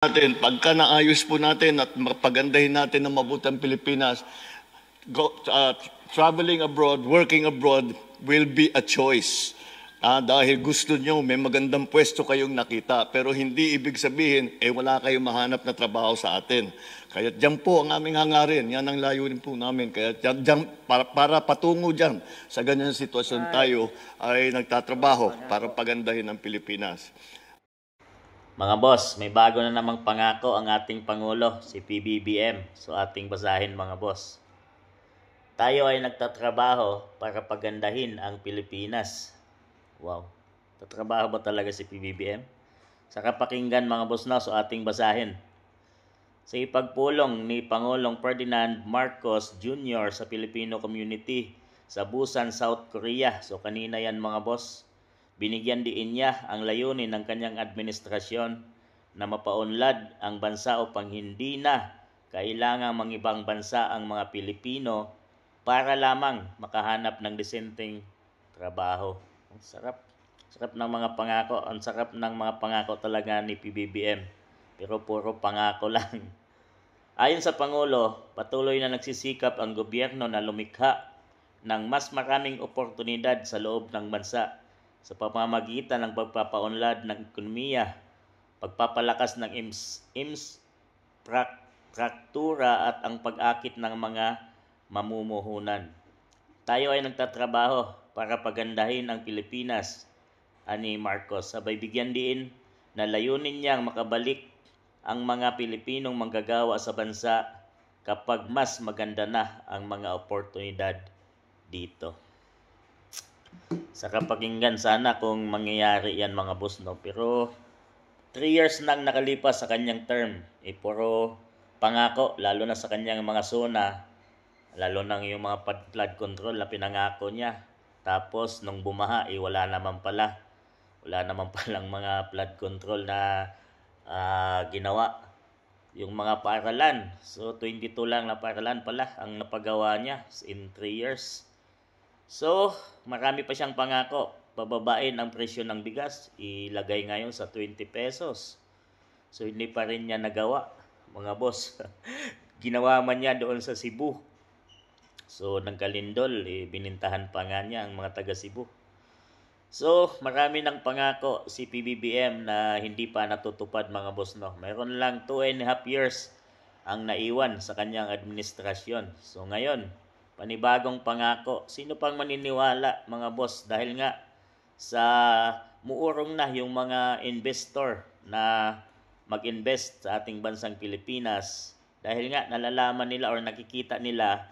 natin, pagka naayos po natin at mapagandahin natin ng mabutang Pilipinas, traveling abroad, working abroad will be a choice. Dahil gusto nyo, may magandang pwesto kayong nakita, pero hindi ibig sabihin, wala kayong mahanap na trabaho sa atin. Kaya dyan po ang aming hangarin, yan ang layunin po namin. Kaya dyan, para patungo dyan, sa ganyan sitwasyon tayo ay nagtatrabaho para pagandahin ang Pilipinas. Mga boss, may bago na namang pangako ang ating Pangulo, si PBBM. So ating basahin mga boss. Tayo ay nagtatrabaho para pagandahin ang Pilipinas. Wow, tatrabaho ba talaga si PBBM? Sa kapakinggan mga boss na, so ating basahin. Sa ipagpulong ni Pangulong Ferdinand Marcos Jr. sa Filipino community sa Busan, South Korea. So kanina yan mga boss. Binigyan diin niya ang layunin ng kanyang administrasyon na mapaunlad ang bansa upang hindi na kailangang mangibang bansa ang mga Pilipino para lamang makahanap ng desenteng trabaho. Ang sarap. Sarap ng mga pangako. Ang sarap ng mga pangako talaga ni PBBM. Pero puro pangako lang. Ayon sa Pangulo, patuloy na nagsisikap ang gobyerno na lumikha ng mas maraming oportunidad sa loob ng bansa sa pamamagitan ng pagpapaunlad ng ekonomiya, pagpapalakas ng infrastruktura at ang pag-akit ng mga mamumuhunan. Tayo ay nagtatrabaho para pagandahin ang Pilipinas, ani Marcos. Sabay bigyan din na layunin niyang makabalik ang mga Pilipinong manggagawa sa bansa kapag mas maganda na ang mga oportunidad dito. Sa kapakinggan sana kung mangyayari yan mga boss, no? Pero 3 years nang nakalipas sa kanyang term, puro pangako, lalo na sa kanyang mga zona, lalo na yung mga flood control na pinangako niya. Tapos nung bumaha, wala naman palang mga flood control na ginawa. Yung mga paaralan, so 22 lang na paaralan pala ang napagawa niya in 3 years. So, marami pa siyang pangako. Bababain ang presyo ng bigas. Ilagay ngayon sa 20 pesos. So, hindi pa rin niya nagawa, mga boss. Ginawa man niya doon sa Cebu. So, ng Kalindol, binintahan pa nga niya ang mga taga Cebu. So, marami ng pangako si PBBM na hindi pa natutupad mga boss, no? Mayroon lang 2.5 years ang naiwan sa kanyang administrasyon. So, ngayon, panibagong pangako. Sino pang maniniwala mga boss? Dahil nga sa muurong na yung mga investor na mag-invest sa ating bansang Pilipinas. Dahil nga nalalaman nila or nakikita nila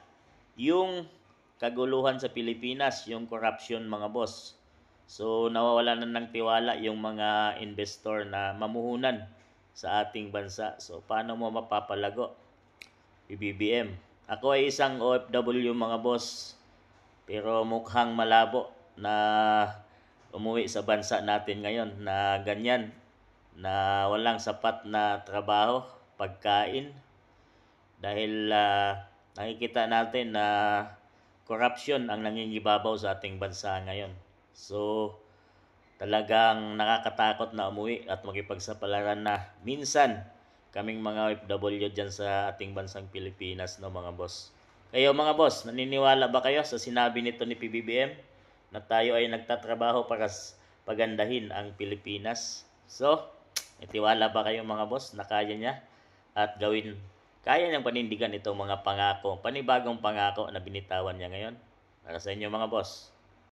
yung kaguluhan sa Pilipinas, yung corruption mga boss. So nawawala na ng tiwala yung mga investor na mamuhunan sa ating bansa. So paano mo mapapalago, PBBM? Ako ay isang OFW mga boss, pero mukhang malabo na umuwi sa bansa natin ngayon na ganyan, na walang sapat na trabaho, pagkain, dahil nakikita natin na corruption ang nangingibabaw sa ating bansa ngayon. So talagang nakakatakot na umuwi at makipagsapalaran na minsan kaming mga OFW dyan sa ating bansang Pilipinas, no mga boss. Kayo mga boss, naniniwala ba kayo sa sinabi nito ni PBBM na tayo ay nagtatrabaho para pagandahin ang Pilipinas? So, itiwala ba kayo mga boss na kaya niya at kaya niyang panindigan itong mga pangako, panibagong pangako na binitawan niya ngayon? Para sa inyo mga boss.